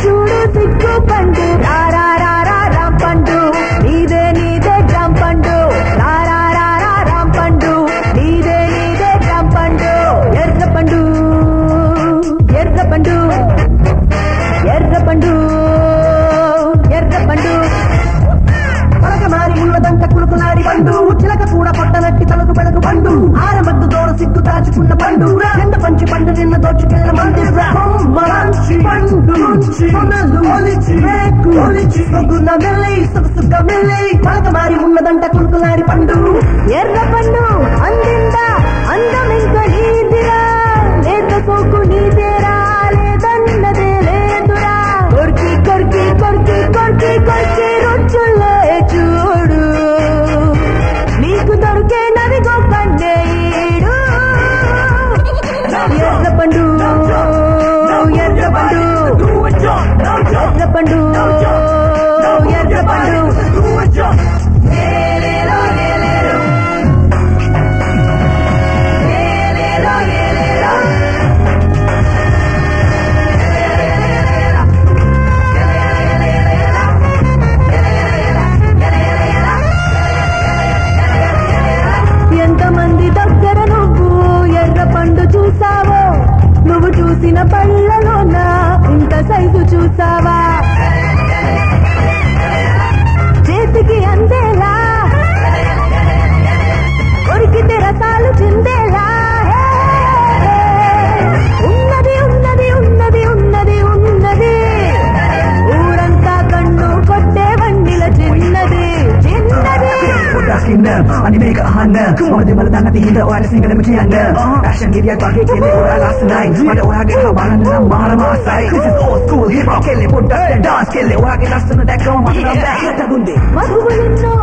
చూడు సిగ్గు పండు రారా రారా రాంపండు నీదే నీదే రాంపండు రారా రారా రాంపండు నీదే నీదే రాంపండు ఎర్రపండు ఎర్రపండు ఎర్రపండు ఎర్రపండు పలకమారి ఉన్నదంట కులుకులాడి పండు చిలక కూడా కొట్టనట్టి తలకు పెడకు పండు ఆరమద్దు దోడ సిగ్గు దాచుకున్న పండు రెండు పంచి పండు నిన్న దోచుకెళ్ళ మంది పలకమారి ఉన్నదంట కులుకులాడి పండు ఎర్ర పండు అందిందా అందం ఇంకా నీదిరా లేత సోకు నీదేరా లేదన్నదే లేదురా కొరికి కొరికి కొరికి కొరికి కొరికి రుచులే చూడు నీకు దొరికే నవిగో పండేడు ఎర్రపండు ఎర్రపండు ఎర్రపండు ఎర్రపండు ఎంతమంది దగ్గర నువ్వు ఎర్రపండు చూసావో నువ్వు చూసిన పళ్ళలోన ఇంత సైజు చూసావా చేతికి అందేలా కొరికితే రసాలు చిందేలా ఉన్నది ఉన్నది ఉన్నది ఉన్నది ఉన్నది ఊరంతా కన్ను కొట్టే వండిల చిన్నది చిన్నది animeka ahana Morde maladana tihinda oara singala mutiana Action media bagi kele ora last night Mada ora ge kawalan na mara masai This is old school hip hop kele put and dance kele ora ge last na that come on మధువులెన్నో